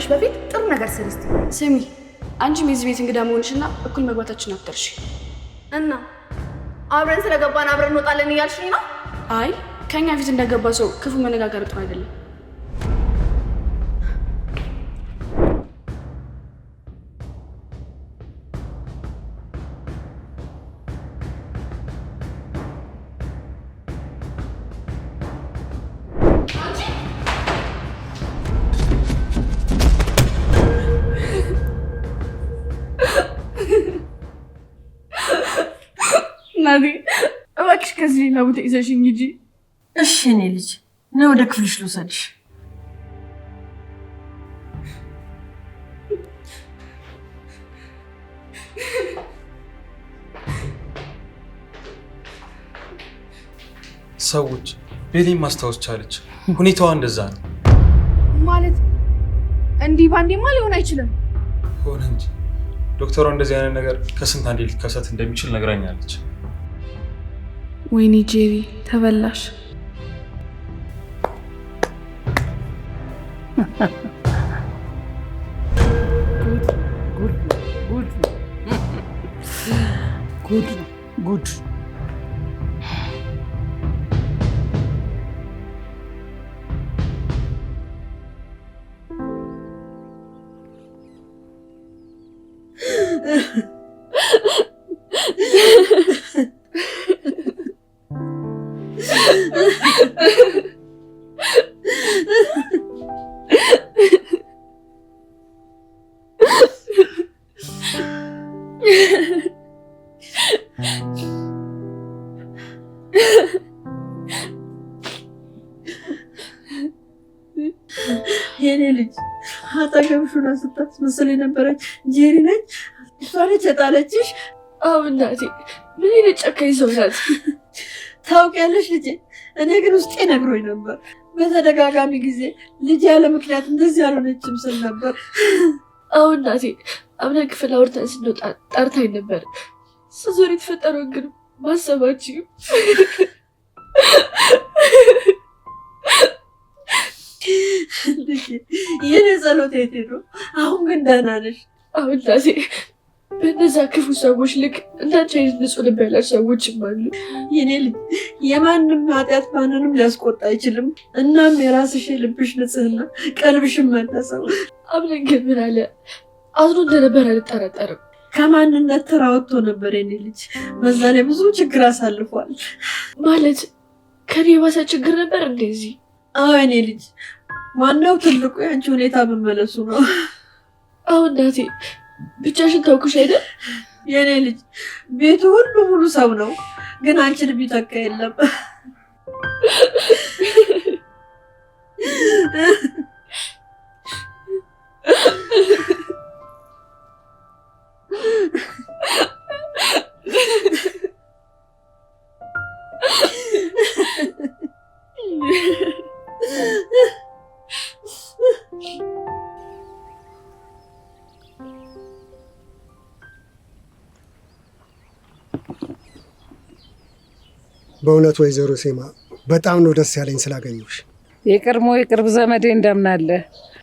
ከመጠየቅሽ በፊት ጥሩ ነገር ስሪ እስቲ። ስሚ አንቺም የዚህ ቤት እንግዳ መሆንሽና እኩል መግባታችን አትርሺ። እና አብረን ስለገባን አብረን እንወጣለን እያልሽኝ ነው? አይ ከኛ ፊት እንደገባ ሰው ክፉ መነጋገር ጥሩ አይደለም። ናዲ እባክሽ ከዚህ ሌላ ቦታ ይዘሽኝ ሂጂ። እሺ እኔ ልጅ ነው ወደ ክፍልሽ ልውሰድሽ። ሰዎች ቤሊን ማስታወስ ቻለች። ሁኔታዋ እንደዛ ነው ማለት እንዲህ ባንዴማ ሊሆን አይችልም። ሆነ እንጂ ዶክተሯ እንደዚህ አይነት ነገር ከስንት አንዴ ሊከሰት እንደሚችል ነግራኛለች። ወይኔ ጄሪ ተበላሽ። ጉድ የኔ ልጅ አጠገብሽ ሆና ስታስመስል የነበረች ጄሪ ነች። እሷ ነች የጣለችሽ? አዎ እናቴ፣ ምን አይነት ጨካኝ ሰው ናት! ታውቂያለሽ ልጄ፣ እኔ ግን ውስጤ ነግሮኝ ነበር። በተደጋጋሚ ጊዜ ልጅ ያለ ምክንያት እንደዚህ ያልሆነችም ስል ነበር። አዎ እናቴ፣ አብረን ክፍል አውርተን ስንወጣ ጠርታኝ ነበር። ስዞር የተፈጠረውን ግን ማሰባችሁ የኔ ጸሎት የት ሄዶ? አሁን ግን ደህና ነሽ? አዎ እናቴ፣ በእነዛ ክፉ ሰዎች ልክ እንዳንቺ አይነት ንጹህ ልብ ያላቸው ሰዎችም አሉ። የኔ ልጅ የማንም ኃጢአት ማንንም ሊያስቆጣ አይችልም። እናም የራስሽ ልብሽ ንጽህና ቀልብሽን መለሰው። አብረን ግን ምን አለ አዝኖ እንደነበር አልጠራጠርም። ከማንነት ተራ ወጥቶ ነበር የኔ ልጅ። በዛ ላይ ብዙ ችግር አሳልፏል። ማለት ከኔ የባሰ ችግር ነበር እንደዚህ? አዎ የኔ ልጅ፣ ዋናው ትልቁ የአንቺ ሁኔታ መመለሱ ነው። አዎ እናቴ፣ ብቻሽን ተውኩሽ አይደል? የኔ ልጅ ቤቱ ሁሉ ሙሉ ሰው ነው፣ ግን አንቺን ቢተካ የለም። በእውነት ወይዘሮ ሴማ በጣም ነው ደስ ያለኝ ስላገኘሁሽ። የቅርብ ዘመዴ እንደምን አለ?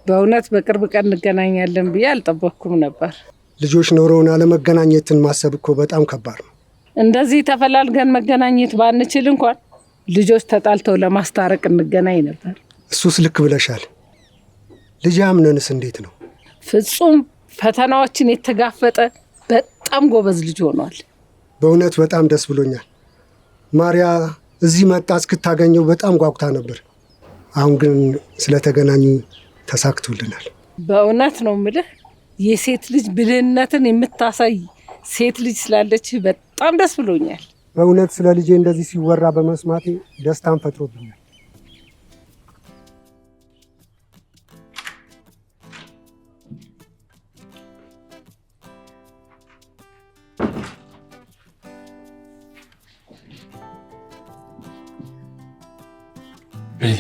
በእውነት በቅርብ ቀን እንገናኛለን ብዬ አልጠበቅኩም ነበር። ልጆች ኖረውን አለመገናኘትን ማሰብ እኮ በጣም ከባድ ነው። እንደዚህ ተፈላልገን መገናኘት ባንችል እንኳን ልጆች ተጣልተው ለማስታረቅ እንገናኝ ነበር። እሱስ ልክ ብለሻል። ልጅ አምነንስ እንዴት ነው? ፍጹም ፈተናዎችን የተጋፈጠ በጣም ጎበዝ ልጅ ሆኗል። በእውነት በጣም ደስ ብሎኛል። ማርያ እዚህ መጣ እስክታገኘው በጣም ጓጉታ ነበር። አሁን ግን ስለተገናኙ ተሳክቶልናል። በእውነት ነው የምልህ፣ የሴት ልጅ ብልህነትን የምታሳይ ሴት ልጅ ስላለች በጣም ደስ ብሎኛል። በእውነት ስለ ልጄ እንደዚህ ሲወራ በመስማቴ ደስታን ፈጥሮብኛል። ቤሊ፣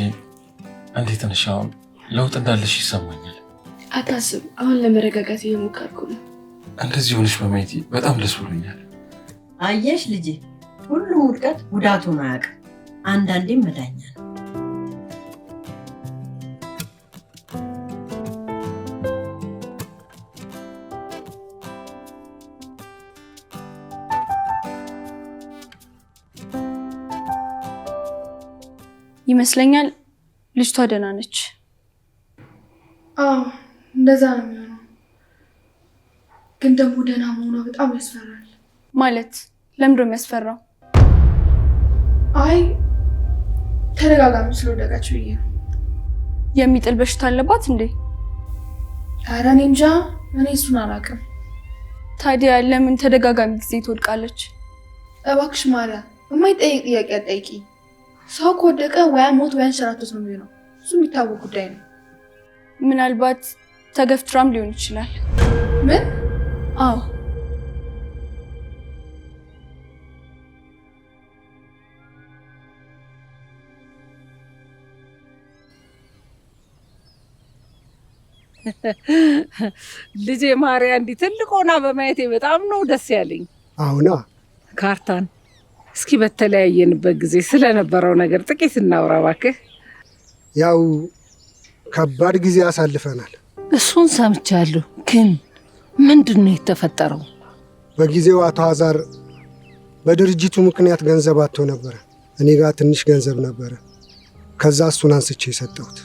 እንዴት ነሽ? አሁን ለውጥ እንዳለሽ ይሰማኛል። አታስብ፣ አሁን ለመረጋጋት እየሞከርኩ ነው። እንደዚህ ሆነሽ በማየቴ በጣም ደስ ብሎኛል። አየሽ ልጄ፣ ሁሉም ውድቀት ጉዳቱን አያውቅም፣ አንዳንዴም መዳኛ ነው። ይመስለኛል ልጅቷ ደህና ነች። አዎ እንደዛ ነው የሚሆነው። ግን ደግሞ ደህና መሆኗ በጣም ያስፈራል። ማለት ለምንድን ነው የሚያስፈራው? አይ ተደጋጋሚ ስለወደቀች ብዬ ነው። የሚጥል በሽታ አለባት እንዴ? ኧረ እኔ እንጃ፣ እኔ እሱን አላውቅም። ታዲያ ለምን ተደጋጋሚ ጊዜ ትወድቃለች? እባክሽ ማርያም የማይጠይቅ ጥያቄ አትጠይቂ። ሰው ከወደቀ ወይ ሞት ወይ አንሸራቶት ነው የሚሆነው። እሱ የሚታወቅ ጉዳይ ነው። ምናልባት ተገፍትራም ሊሆን ይችላል። ምን? አዎ ልጄ ማርያ እንዲህ ትልቅ ሆና በማየቴ በጣም ነው ደስ ያለኝ። አሁና ካርታን እስኪ በተለያየንበት ጊዜ ስለነበረው ነገር ጥቂት እናውራ እባክህ። ያው ከባድ ጊዜ አሳልፈናል። እሱን ሰምቻለሁ፣ ግን ምንድን ነው የተፈጠረው? በጊዜው አቶ አዛር በድርጅቱ ምክንያት ገንዘብ አጥቶ ነበረ። እኔ ጋር ትንሽ ገንዘብ ነበረ። ከዛ እሱን አንስቼ የሰጠሁት።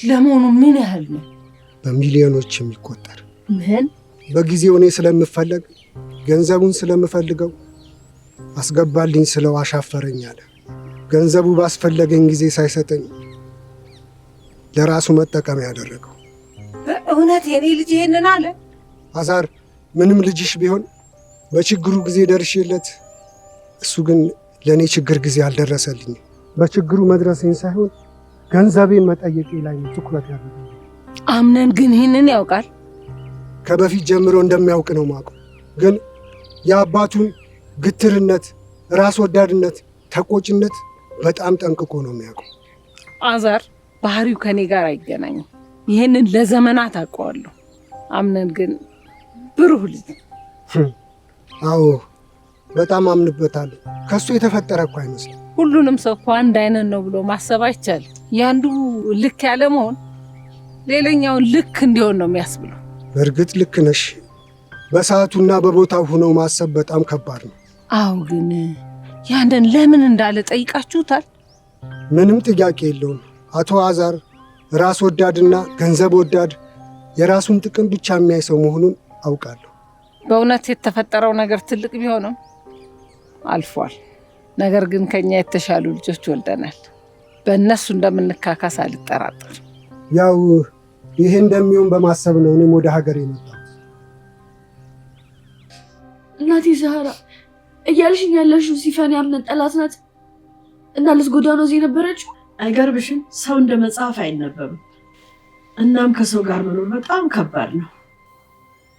ለመሆኑ ምን ያህል ነው? በሚሊዮኖች የሚቆጠር። ምን? በጊዜው እኔ ስለምፈለግ ገንዘቡን ስለምፈልገው አስገባልኝ ስለው አሻፈረኝ አለ። ገንዘቡ ባስፈለገኝ ጊዜ ሳይሰጠኝ ለራሱ መጠቀም ያደረገው። በእውነት የኔ ልጅ ይሄንን አለ? አዛር ምንም ልጅሽ ቢሆን በችግሩ ጊዜ ደርሼለት፣ እሱ ግን ለእኔ ችግር ጊዜ አልደረሰልኝ። በችግሩ መድረሴን ሳይሆን ገንዘቤን መጠየቄ ላይ ትኩረት ያደረገው። አምነን ግን ይህንን ያውቃል? ከበፊት ጀምሮ እንደሚያውቅ ነው የማውቀው። ግን የአባቱን ግትርነት፣ ራስ ወዳድነት፣ ተቆጭነት በጣም ጠንቅቆ ነው የሚያውቀው። አዛር ባህሪው ከኔ ጋር አይገናኝም። ይህንን ለዘመናት አውቀዋለሁ። አምነን ግን ብሩህ ልጅ። አዎ በጣም አምንበታለሁ። ከሱ የተፈጠረ እኮ አይመስልም። ሁሉንም ሰው እኮ አንድ አይነት ነው ብሎ ማሰብ አይቻልም። ያንዱ ልክ ያለ መሆን ሌላኛውን ልክ እንዲሆን ነው የሚያስብለው። በእርግጥ ልክ ነሽ። በሰዓቱና በቦታው ሆነው ማሰብ በጣም ከባድ ነው። አዎ ግን ያንን ለምን እንዳለ ጠይቃችሁታል? ምንም ጥያቄ የለውም። አቶ አዛር ራስ ወዳድና ገንዘብ ወዳድ፣ የራሱን ጥቅም ብቻ የሚያይ ሰው መሆኑን አውቃለሁ። በእውነት የተፈጠረው ነገር ትልቅ ቢሆንም አልፏል። ነገር ግን ከኛ የተሻሉ ልጆች ወልደናል። በእነሱ እንደምንካካስ አልጠራጠር። ያው ይሄ እንደሚሆን በማሰብ ነው እኔም ወደ ሀገር የመጣሁት። እናቴ ዛህራ እያልሽኝ ያለሽው ሲፈን ያምነን ጠላት ናት እና ልትጎዳ ነው እዚህ የነበረችው? አይገርምሽም? ሰው እንደ መጽሐፍ አይነበብም። እናም ከሰው ጋር መኖር በጣም ከባድ ነው።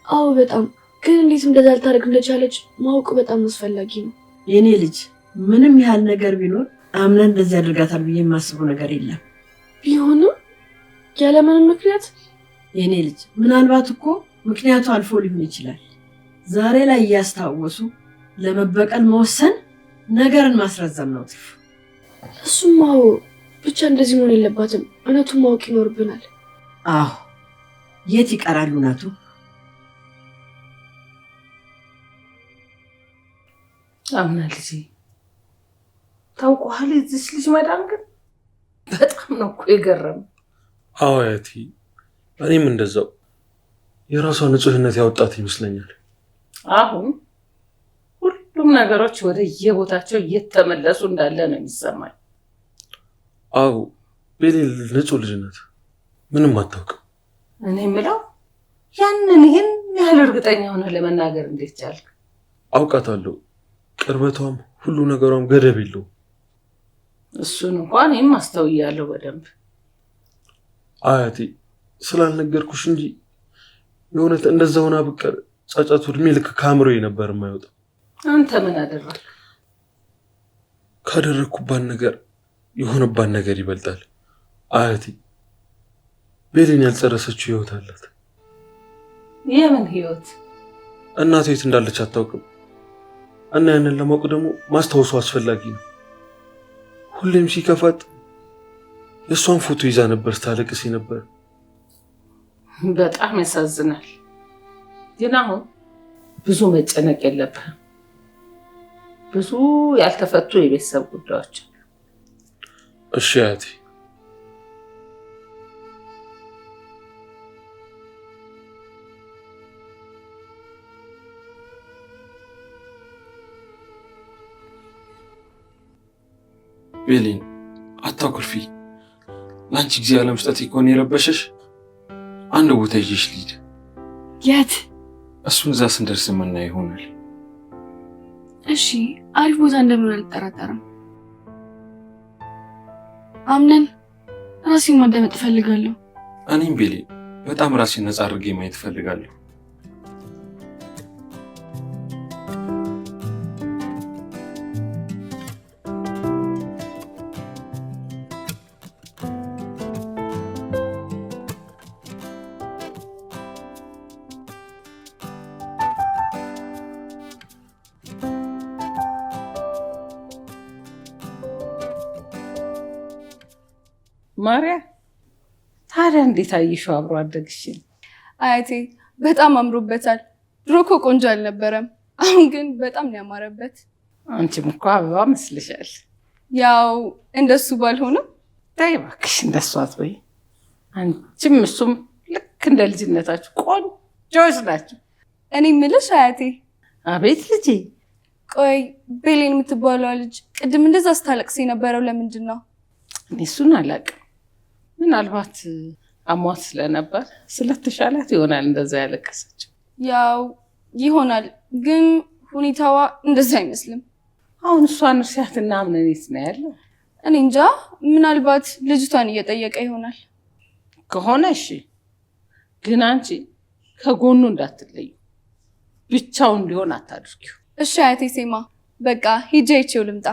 አዎ በጣም። ግን እንዴት እንደዛ ልታደርግ እንደቻለች ማወቅ በጣም አስፈላጊ ነው። የኔ ልጅ ምንም ያህል ነገር ቢኖር አምነን እንደዚህ ያደርጋታል ብዬ የማስበው ነገር የለም። ቢሆንም ያለምንም ምክንያት የኔ ልጅ ምናልባት እኮ ምክንያቱ አልፎ ሊሆን ይችላል። ዛሬ ላይ እያስታወሱ ለመበቀል መወሰን ነገርን ማስረዘም ነው። እሱማው ብቻ እንደዚህ መሆን የለባትም። እውነቱን ማወቅ ይኖርብናል። አዎ የት ይቀራሉ እውነቱ? አምና ልጅ ታውቀዋል። እዚች ልጅ መዳን ግን በጣም ነው እኮ የገረመው። አዎ አያቴ፣ እኔም እንደዛው የራሷ ንጹህነት ያወጣት ይመስለኛል። አሁን ሁሉም ነገሮች ወደ የቦታቸው እየተመለሱ እንዳለ ነው የሚሰማኝ። አዎ ቤሌል ንጹህ ልጅ ናት፣ ምንም አታውቅም። እኔ የምለው ያንን ይህን ያህል እርግጠኛ ሆነ ለመናገር እንዴት ቻልክ? አውቃታለሁ። ቅርበቷም ሁሉ ነገሯም ገደብ የለውም። እሱን እንኳን እኔም አስተውያለሁ በደንብ። አያቴ ስላልነገርኩሽ እንጂ የእውነት እንደዛ ሆና ብቀር ጫጫቱ እድሜ ልክ ከአእምሮዬ ነበር የማይወጣው። አንተ ምን አደረግክ? ካደረግኩባት ነገር የሆነባት ነገር ይበልጣል። አያቴ ቤሌን ያልጨረሰችው ህይወት አላት። የምን ህይወት? እናቷ የት እንዳለች አታውቅም እና ያንን ለማወቅ ደግሞ ማስታወሱ አስፈላጊ ነው። ሁሌም ሲከፋት የእሷን ፎቶ ይዛ ነበር ስታለቅስ ነበር። በጣም ያሳዝናል። ግን አሁን ብዙ መጨነቅ የለብህም። ብዙ ያልተፈቱ የቤተሰብ ጉዳዮች። እሺ አያቴ። ቤሊን አታኩርፊ። ለአንቺ ጊዜ ያለመስጠት እኮ ነው የረበሸሽ። አንድ ቦታ ይዤሽ ልሂድ። የት? እሱን እዛ ስንደርስ የምናየው ይሆናል። እሺ፣ አሪፍ ቦታ እንደምን አልጠራጠርም። አምነን ራሴን ማዳመጥ እፈልጋለሁ። እኔም ቤሊን በጣም ራሴን ነፃ አድርጌ ማየት እፈልጋለሁ። ማርያ ታዲያ እንዴት አየሽው አብሮ አደግሽን? አያቴ በጣም አምሮበታል። ድሮ እኮ ቆንጆ አልነበረም፣ አሁን ግን በጣም ነው ያማረበት። አንቺም እኮ አበባ መስልሻል። ያው እንደሱ ባልሆነም። ተይ እባክሽ እንደሱ አትበይ። አንቺም እሱም ልክ እንደ ልጅነታችሁ ቆንጆች ናቸው። እኔ የምልሽ አያቴ። አቤት ልጄ። ቆይ ቤሌን የምትባለዋ ልጅ ቅድም እንደዛ ስታለቅስ የነበረው ለምንድን ነው? እኔ እሱን አላውቅም። ምናልባት አሟት ስለነበር ስለተሻላት ይሆናል እንደዛ ያለቀሰችው። ያው ይሆናል፣ ግን ሁኔታዋ እንደዛ አይመስልም። አሁን እሷን እርሻትና አምነን የት ነው ያለው? እኔ እንጃ፣ ምናልባት ልጅቷን እየጠየቀ ይሆናል። ከሆነ እሺ፣ ግን አንቺ ከጎኑ እንዳትለዩ፣ ብቻው እንዲሆን አታድርጊው። እሺ አያቴ ሴማ፣ በቃ ሂጄ አይቼው ልምጣ።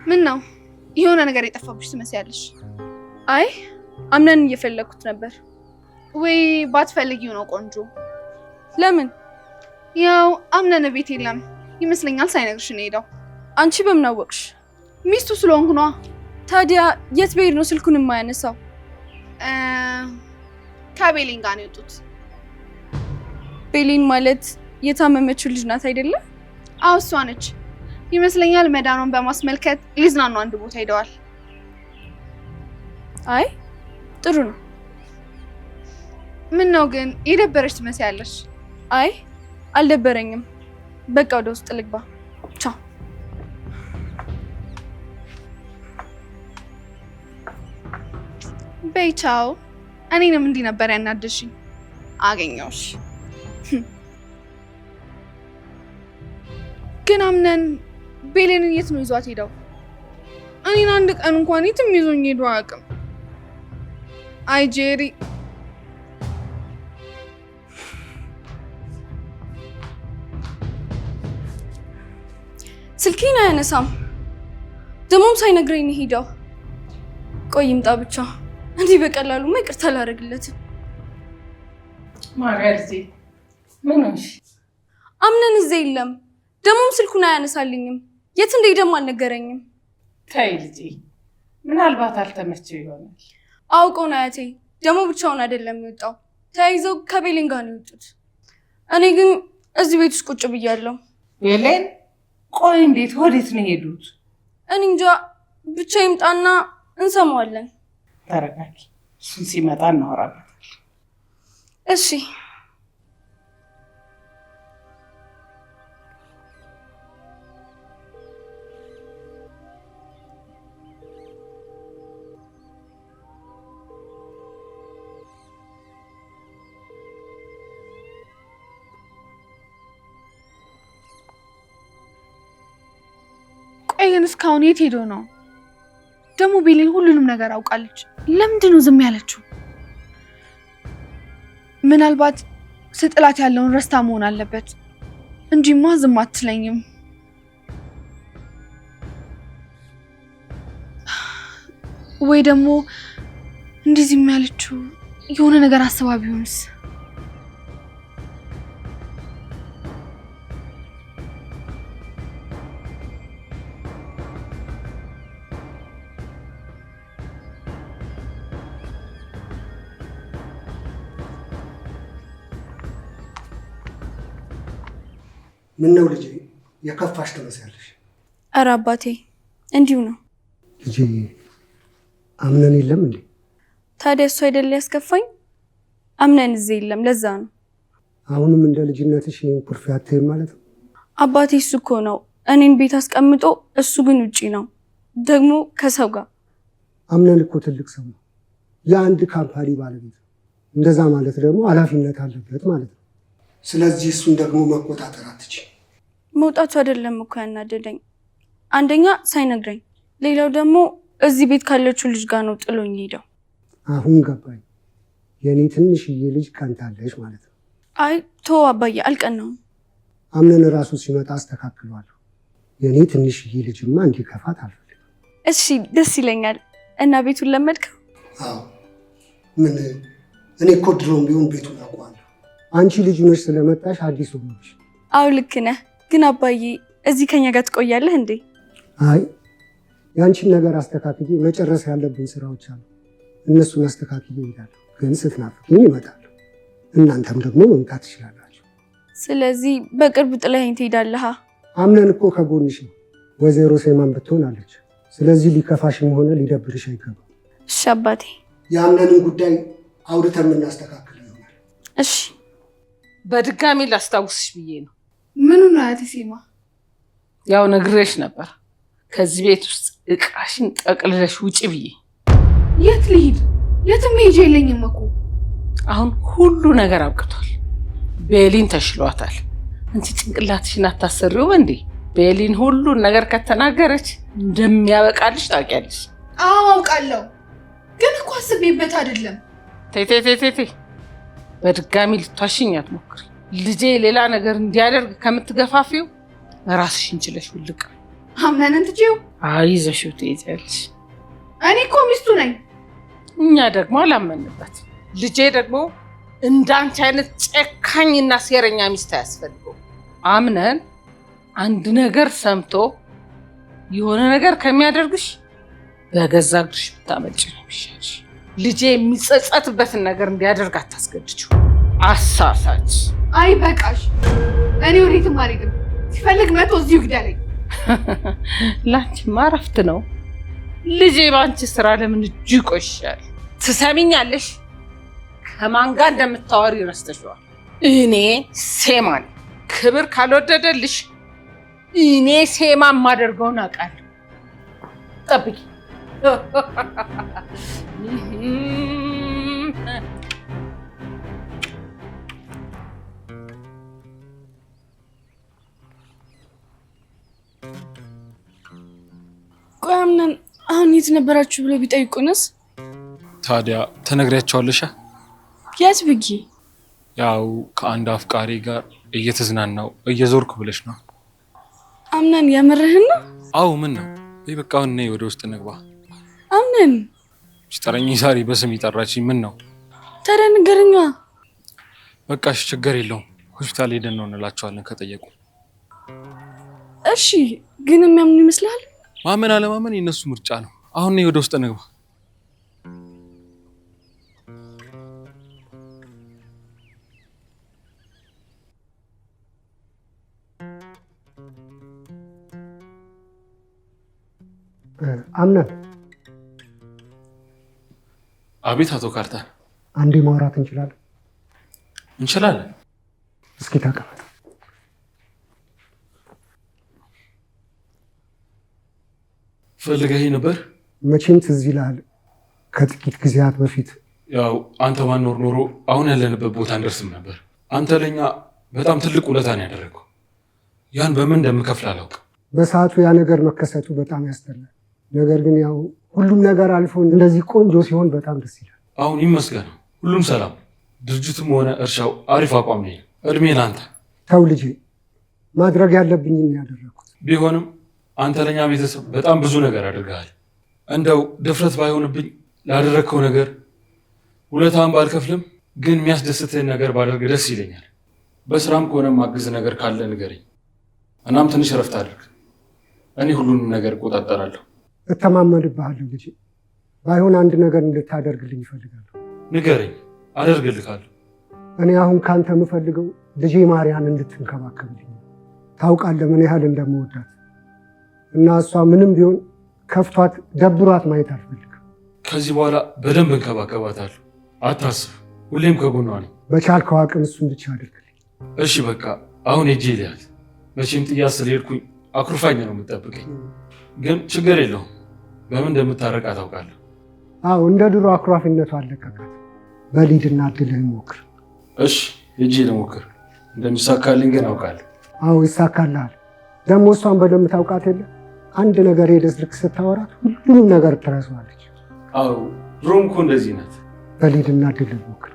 ምን ነው የሆነ ነገር የጠፋብሽ ትመስያለሽ? አይ አምነን እየፈለኩት ነበር። ወይ ባትፈልጊው ነው ቆንጆ። ለምን? ያው አምነን ቤት የለም ይመስለኛል፣ ሳይነግርሽ ነው ሄደው። አንቺ በምን አወቅሽ? ሚስቱ ስለሆንኩ ነዋ። ታዲያ የት ብሄድ ነው ስልኩን የማያነሳው? ከቤሊን ጋር ነው የወጡት። ቤሊን ማለት የታመመችው ልጅ ናት አይደለ? አዎ እሷ ነች ይመስለኛል። መዳኗን በማስመልከት ሊዝናኑ አንድ ቦታ ሄደዋል። አይ ጥሩ ነው። ምን ነው ግን የደበረሽ ትመስያለሽ? አይ አልደበረኝም። በቃ ወደ ውስጥ ልግባ። ቻው። በይ ቻው። እኔንም እንዲህ ነበር ያናደሽኝ። አገኘሁሽ። ግን አምነን ቤሌንን የት ነው ይዟት ሄደው? እኔን አንድ ቀን እንኳን የትም ይዞኝ ሄዶ አያውቅም። አይ ጄሪ፣ ስልኬን አያነሳም። ደግሞም ሳይነግረኝ ነው ሄደው። ቆይ ይምጣ ብቻ። እንዲህ በቀላሉማ ይቅርታ አላደርግለትም። ማርያም ምን ሆንሽ? አምነን እዚህ የለም። ደግሞም ስልኩን አያነሳልኝም። የት እንደሄደም አልነገረኝም። ተይ ልጄ፣ ምናልባት አልተመቸው ይሆናል። አውቀው ነው አያቴ። ደግሞ ብቻውን አይደለም የወጣው፣ ተያይዘው ከቤሌን ጋር ነው የወጡት። እኔ ግን እዚህ ቤት ውስጥ ቁጭ ብያለሁ። ቤሌን? ቆይ እንዴት? ወዴት ነው የሄዱት? እኔ እንጃ፣ ብቻ ይምጣና እንሰማዋለን። ተረጋጊ፣ እሱን ሲመጣ እናወራበታለን። እሺ። ቆይ ግን እስካሁን የት ሄዶ ነው? ደግሞ ቤሌን ሁሉንም ነገር አውቃለች። ለምንድን ነው ዝም ያለችው? ምናልባት ስጥላት ያለውን ረስታ መሆን አለበት እንጂማ ዝም አትለኝም። ወይ ደግሞ እንደዚህ ያለችው የሆነ ነገር አስባ ቢሆንስ? ምን ነው ልጄ የከፋሽ ትመስያለሽ? ኧረ አባቴ እንዲሁ ነው። ልጄ አምነን የለም እንዴ? ታዲያ እሱ አይደል ያስከፋኝ? አምነን እዚህ የለም ለዛ ነው። አሁንም እንደ ልጅነትሽ ይሄን ኩርፊያ አትይም ማለት ነው? አባቴ እሱ እኮ ነው እኔን ቤት አስቀምጦ እሱ ግን ውጪ ነው፣ ደግሞ ከሰው ጋር። አምነን እኮ ትልቅ ሰው ነው፣ የአንድ ካምፓኒ ባለቤት ነው። እንደዛ ማለት ደግሞ ኃላፊነት አለበት ማለት ነው። ስለዚህ እሱን ደግሞ መቆጣጠር አትችይም። መውጣቱ አይደለም እኮ ያናደደኝ፣ አንደኛ ሳይነግረኝ፣ ሌላው ደግሞ እዚህ ቤት ካለችው ልጅ ጋር ነው ጥሎኝ ሄደው። አሁን ገባኝ። የኔ ትንሽዬ ልጅ ቀንታለሽ ማለት ነው። አይ ተው አባዬ አልቀናውም። አምነን ራሱ ሲመጣ አስተካክለዋለሁ። የኔ ትንሽዬ ልጅማ እንዲከፋት አልፈልግም። እሺ ደስ ይለኛል። እና ቤቱን ለመድከው? አዎ ምን እኔ እኮ ድሮም ቢሆን ቤቱን አውቀዋለሁ። አንቺ ልጅ ነሽ ስለመጣሽ አዲስ ሆነሽ። አዎ ልክ ነህ። ግን አባዬ እዚህ ከኛ ጋር ትቆያለህ እንዴ? አይ የአንቺን ነገር አስተካክዬ መጨረስ ያለብን ስራዎች አሉ። እነሱን አስተካክዬ እሄዳለሁ። ግን ስትናፍቂኝ እመጣለሁ። እናንተም ደግሞ መምጣት ትችላላችሁ። ስለዚህ በቅርብ ጥለኸኝ ትሄዳለህ? አምነን እኮ ከጎንሽ ነው። ወይዘሮ ሴማን ብትሆን አለች። ስለዚህ ሊከፋሽም ሆነ ሊደብርሽ አይገባም። እሺ አባቴ። የአምነንን ጉዳይ አውርተን የምናስተካክል ይሆናል። እሺ። በድጋሚ ላስታውስሽ ብዬ ነው። ምኑን ነው አያቴ ሴማ? ያው ነግሬሽ ነበር ከዚህ ቤት ውስጥ እቃሽን ጠቅልለሽ ውጪ ብዬ። የት ልሂድ? የትም ሄጄ የለኝም እኮ። አሁን ሁሉ ነገር አብቅቷል። ቤሊን ተሽሏታል። አንቺ ጭንቅላትሽን አታሰሪውም እንዴ? ቤሊን ሁሉን ነገር ከተናገረች እንደሚያበቃልሽ ታውቂያለሽ። አዎ አውቃለሁ፣ ግን እኮ አስቤበት አይደለም። ተይ በድጋሚ ልትዋሽኝ አትሞክሪ። ልጄ ሌላ ነገር እንዲያደርግ ከምትገፋፊው ራስሽን ችለሽ ውልቅ። አምነንን ትቼው አይዘሽው ትሄጃለሽ። እኔ እኮ ሚስቱ ነኝ። እኛ ደግሞ አላመንበት። ልጄ ደግሞ እንዳንቺ አይነት ጨካኝና ሴረኛ ሚስት አያስፈልገው። አምነን አንድ ነገር ሰምቶ የሆነ ነገር ከሚያደርግሽ በገዛ እግርሽ ብታመጪ ነው የሚሻልሽ። ልጄ የሚጸጸትበትን ነገር እንዲያደርግ አታስገድጂው። አሳሳች። አይ በቃሽ። እኔ ወዴትም አልሄድም። ሲፈልግ መቶ እዚሁ ግደለኝ። ላንቺማ እረፍት ነው። ልጄ ባንቺ ስራ ለምን እጁ ይቆሻል? ትሰሚኛለሽ? ከማን ጋር እንደምታወሪ ረስተሽዋል። እኔ ሴማ ነኝ። ክብር ካልወደደልሽ እኔ ሴማ የማደርገውን አውቃለሁ። ጠብቂ። ቆይ አምነን አሁን የት ነበራችሁ ብለው ቢጠይቁንስ? ታዲያ ተነግሪያቸዋለሻ? የት ብዬ? ያው ከአንድ አፍቃሪ ጋር እየተዝናናው እየዞርኩ ብለሽ ነው። አምነን የምርህን ነው? አዎ ምን ነው? በቃ አሁን ነይ ወደ ውስጥ እንግባ። አምነን ሲጠረኝ ዛሬ በስም ይጠራችኝ ምን ነው? ታዲያ ንገረኛ። በቃሽ ችግር የለውም ሆስፒታል ሄደን ነው እንላቸዋለን ከጠየቁ። እሺ ግን የሚያምኑ ይመስላል? ማመን አለማመን የነሱ ምርጫ ነው። አሁን ነይ ወደ ውስጥ እንግባ። አምነን። አቤት አቶ ካርታ። አንዴ ማውራት እንችላለን? እንችላለን። እስኪ ተቀመጥ። ፈልገኝ ነበር? መቼም ትዝ ይልሃል ከጥቂት ጊዜያት በፊት ያው አንተ ባኖር ኖሮ አሁን ያለንበት ቦታ እንደርስም ነበር። አንተ ለኛ በጣም ትልቅ ውለታ ነው ያደረገው። ያን በምን እንደምከፍል አላውቅም። በሰዓቱ ያ ነገር መከሰቱ በጣም ያስጠላል። ነገር ግን ያው ሁሉም ነገር አልፎ እንደዚህ ቆንጆ ሲሆን በጣም ደስ ይላል። አሁን ይመስገን ሁሉም ሰላም። ድርጅቱም ሆነ እርሻው አሪፍ አቋም ነው። እድሜ ለአንተ። ተው ልጄ፣ ማድረግ ያለብኝ ያደረኩት። ቢሆንም አንተ ለኛ ቤተሰብ በጣም ብዙ ነገር አድርገሃል። እንደው ድፍረት ባይሆንብኝ ላደረግከው ነገር ውለታን ባልከፍልም ግን የሚያስደስትህን ነገር ባደርግ ደስ ይለኛል። በስራም ከሆነ ማግዝ ነገር ካለ ንገረኝ። እናም ትንሽ እረፍት አድርግ። እኔ ሁሉንም ነገር እቆጣጠራለሁ። እተማመንብሃለሁ ልጄ። ባይሆን አንድ ነገር እንድታደርግልኝ ይፈልጋለሁ። ንገረኝ፣ አደርግልካለሁ። እኔ አሁን ካንተ የምፈልገው ልጄ ማርያን እንድትንከባከብልኝ። ታውቃለህ ምን ያህል እንደምወዳት እና እሷ ምንም ቢሆን ከፍቷት ደብሯት ማየት አልፈልግም። ከዚህ በኋላ በደንብ እንከባከባታለሁ። አታስብ፣ ሁሌም ከጎኗ ነኝ። በቻልከው አቅም እሱን ብቻ አድርግልኝ። እሺ በቃ አሁን ሄጄ ልያት። መቼም ጥያት ስለሄድኩኝ አኩርፋኝ ነው የምጠብቀኝ። ግን ችግር የለውም፣ በምን እንደምታረቃ ታውቃለሁ። አዎ እንደ ድሮ አኩራፊነቱ አለቀቃት። በሊድና እድልህን ሞክር። እሺ ሄጄ ልሞክር። እንደሚሳካልኝ ግን አውቃለሁ። አዎ ይሳካልሃል። ደግሞ እሷን በደንብ ታውቃት የለ አንድ ነገር ሄደህ ስልክ ስታወራት ሁሉንም ነገር ትረሳዋለች። አዎ ድሮም እኮ እንደዚህ ናት። በሊድና እድልህን ሞክር።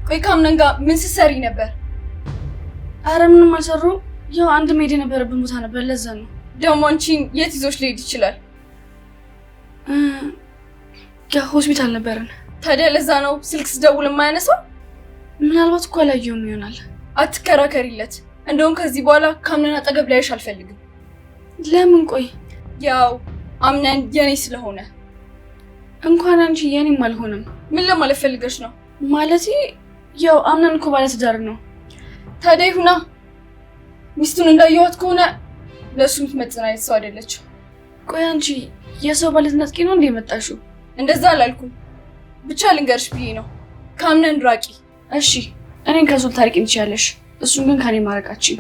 ቆይ ከአምነን ጋር ምን ስትሰሪ ነበር? አረ ምንም አልሰራሁም። ያው አንድ መሄድ የነበረብን ቦታ ነበር፣ ለዛ ነው። ደግሞ አንቺን የት ይዞሽ ሊሄድ ይችላል? ያ ሆስፒታል ነበርን። ታዲያ ለዛ ነው ስልክ ስደውል የማያነሳው? ምናልባት እኮ አላየሁም ይሆናል። አትከራከሪለት። እንደውም ከዚህ በኋላ ከአምነን አጠገብ ላይሽ አልፈልግም። ለምን? ቆይ ያው አምነን የኔ ስለሆነ። እንኳን አንቺ የኔም አልሆነም። ምን ለማለት ፈልገሽ ነው? ማለት ያው አምነን እኮ ባለትዳር ነው። ታዲያ ይሁና። ሚስቱን እንዳየኋት ከሆነ ለእሱ የምትመጥን አይነት ሰው አይደለችም። ቆይ አንቺ የሰው ባልትነጥቂ ነው እንደ መጣሽው? እንደዛ አላልኩም። ብቻ ልንገርሽ ብዬ ነው። ከአምነን ራቂ። እሺ እኔን ከሱ ታሪቅ እንችያለሽ፣ እሱን ግን ከኔ ማረቃችን።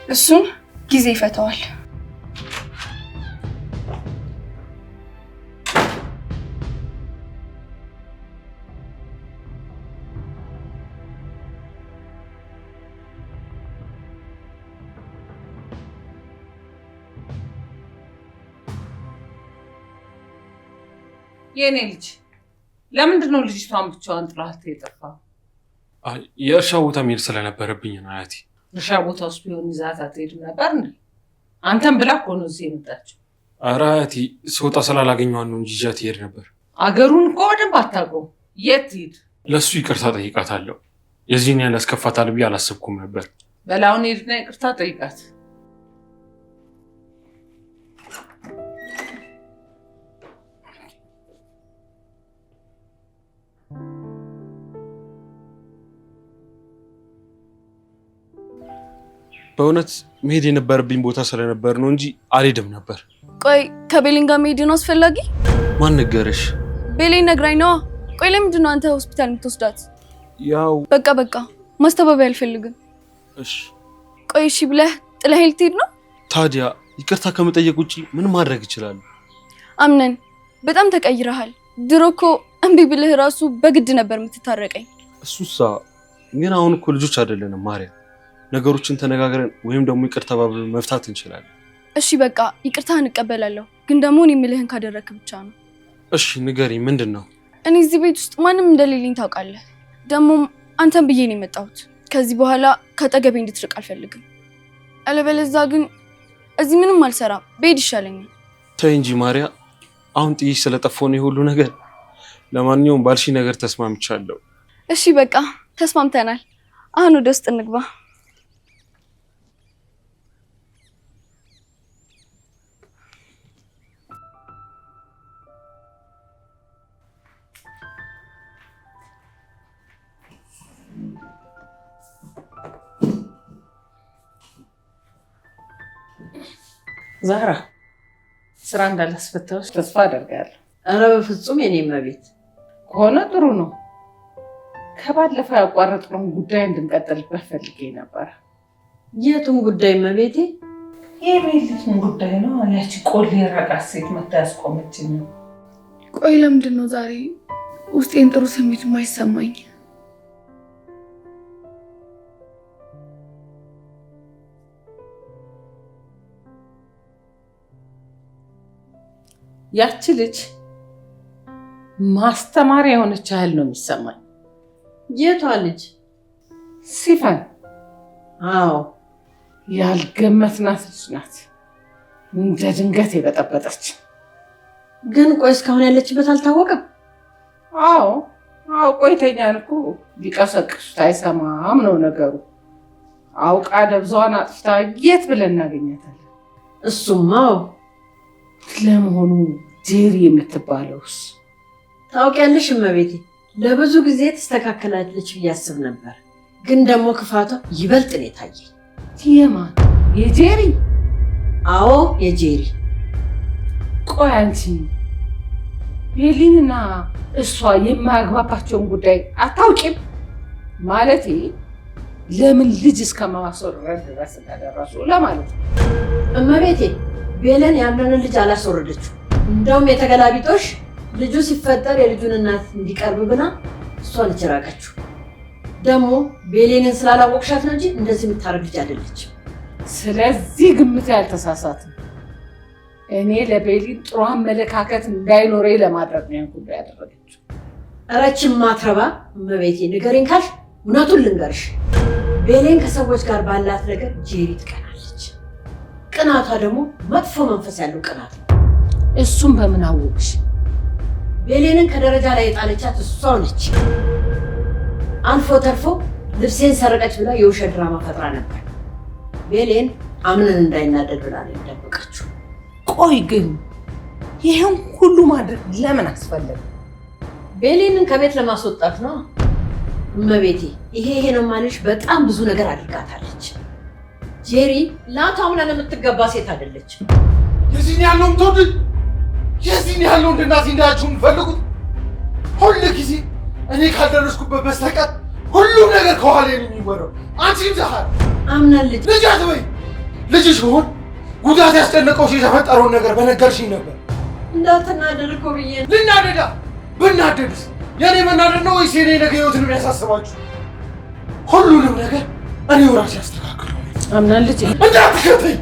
እሱን ጊዜ ይፈታዋል። የኔ ልጅ ለምንድን ነው ልጅቷን ብቻዋን ጥላት የጠፋው? የእርሻ ቦታ መሄድ ስለነበረብኝ ነው አያቴ። እርሻ ቦታ ውስጥ ቢሆን ይዛት አትሄድም ነበር እንዴ? አንተም ብላ እኮ ነው እዚህ የመጣችው። ኧረ አያቴ ስወጣ ስላላገኘኋት ነው እንጂ ይዣት ትሄድ ነበር። አገሩን እኮ በደንብ አታውቀውም። የት ትሄድ? ለእሱ ይቅርታ ጠይቃታለሁ። የዚህን ያህል ያስከፋታል ብዬ አላሰብኩም ነበር። በላውን ሄድና ይቅርታ ጠይቃት። በእውነት መሄድ የነበረብኝ ቦታ ስለነበር ነው እንጂ አልሄድም ነበር። ቆይ ከቤሊን ጋር መሄድ ነው አስፈላጊ? ማን ነገረሽ? ቤሊን ነግራኝ ነዋ። ቆይ ለምንድን ነው አንተ ሆስፒታል የምትወስዳት? ያው በቃ ማስተባበያ አልፈልግም። እሺ ቆይ እሺ ብለህ ጥለኸኝ ልትሄድ ነው? ታዲያ ይቅርታ ከመጠየቅ ውጪ ምን ማድረግ ይችላል? አምነን በጣም ተቀይረሃል። ድሮ እኮ እምቢ ብልህ ራሱ በግድ ነበር የምትታረቀኝ። እሱሳ ግን አሁን እኮ ልጆች አይደለንም ማርያም። ነገሮችን ተነጋግረን ወይም ደግሞ ይቅርታ ባብለን መፍታት እንችላለን። እሺ በቃ ይቅርታህን እቀበላለሁ፣ ግን ደግሞ እኔ የምልህን ካደረክ ብቻ ነው። እሺ ንገሪኝ፣ ምንድን ነው? እኔ እዚህ ቤት ውስጥ ማንም እንደሌለኝ ታውቃለህ። ደግሞም አንተን ብዬ ነው የመጣሁት። ከዚህ በኋላ ከአጠገቤ እንድትርቅ አልፈልግም። አለበለዚያ ግን እዚህ ምንም አልሰራም፣ ብሄድ ይሻለኛል። ተይ እንጂ ማርያ፣ አሁን ጥይሽ ስለጠፋው ነው ሁሉ ነገር። ለማንኛውም ባልሺ ነገር ተስማምቻለሁ። እሺ በቃ ተስማምተናል። አሁን ወደ ውስጥ እንግባ። ዛራ ስራ እንዳላስፈታዎች ተስፋ አደርጋለሁ። ኧረ በፍጹም የኔ መቤት ከሆነ ጥሩ ነው። ከባለፈው ያቋረጥነውን ጉዳይ እንድንቀጥልበት ፈልጌ ነበር። የቱን ጉዳይ መቤቴ? የቤሊቱን ጉዳይ ነው። ያቺ ቆሌ የራቃት ሴት መታ ያስቆመችኝ ነው። ቆይ ለምንድን ነው ዛሬ ውስጤን ጥሩ ስሜት የማይሰማኝ? ያቺ ልጅ ማስተማሪያ የሆነች ያህል ነው የሚሰማኝ። የቷ ልጅ? ሲፈን? አዎ ያልገመትናት ልጅ ናት። እንደ ድንገት የበጠበጠች። ግን ቆይ እስካሁን ያለችበት አልታወቀም? አዎ ቆይተኛን እኮ ቢቀሰቅሱት አይሰማም ነው ነገሩ። አውቃ ደብዛዋን አጥፍታ የት ብለን እናገኛታለን? እሱማው። ለመሆኑ ጄሪ የምትባለውስ? ታውቂያለሽ እመቤቴ፣ ለብዙ ጊዜ ትስተካከላለች ብዬ አስብ ነበር። ግን ደግሞ ክፋቷ ይበልጥ ነው የታየኝ። የማን? የጄሪ? አዎ የጄሪ። ቆይ አንቺ ቤሊንና እሷ የማያግባባቸውን ጉዳይ አታውቂም? ማለቴ ለምን ልጅ እስከ ማስወረድ ድረስ እንደደረሱ ለማለት ነው። እመቤቴ ቤለን ያለንን ልጅ አላስወረደችው። እንደውም የተገላቢጦሽ ልጁ ሲፈጠር የልጁን እናት እንዲቀርብ ብና እሷ ልጅ ራቀችው። ደግሞ ቤሌንን ስላላወቅሻት ነው እንጂ እንደዚህ የምታረግ ልጅ አይደለችም። ስለዚህ ግምት ያልተሳሳትም። እኔ ለቤሊን ጥሩ አመለካከት እንዳይኖረኝ ለማድረግ ነው ያን ጉዳይ ያደረገችው። እረችም ማትረባ እመቤቴ ንገሪኝ ካልሽ እውነቱን ልንገርሽ፣ ቤሌን ከሰዎች ጋር ባላት ነገር ጄሪ ትቀናለች። ቅናቷ ደግሞ መጥፎ መንፈስ ያለው ቅናት ነው። እሱም በምን አወቅሽ? ቤሌንን ከደረጃ ላይ የጣለቻት እሷው ነች። አልፎ ተርፎ ልብሴን ሰረቀች ብላ የውሸት ድራማ ፈጥራ ነበር። ቤሌን አምነን እንዳይናደድ ብላ ነው የደበቀችው። ቆይ ግን ይሄን ሁሉ ማድረግ ለምን አስፈለገ? ቤሌንን ከቤት ለማስወጣት ነው እመቤቴ። ይሄ ነው ማለሽ በጣም ብዙ ነገር አድርጋታለች። ጄሪ ለአቶ አምነን የምትገባ ሴት አይደለች። የዚህን ያለውን ተወድ የዚህን ያለው እንደናት እንዳያችሁ የምፈልጉት ሁሉ ጊዜ እኔ ካልደረስኩበት በስተቀር ሁሉም ነገር ከኋላ ነው የሚወራው። አንቺም ዛሃር አምነን ልጅ አትበይ። ልጅሽ ሆን ጉዳት ያስጨነቀው የተፈጠረውን ነገር በነገርሽኝ ነበር። እንዳትናደድ እኮ ብዬ ነው። ልናደዳ ብናደድስ የኔ መናደድ ነው ወይስ የኔ ነገ ህይወትን የሚያሳስባችሁ? ሁሉንም ነገር እኔው ራሴ ያስተካክለው። አምናን ልጅ እንዳትከተይ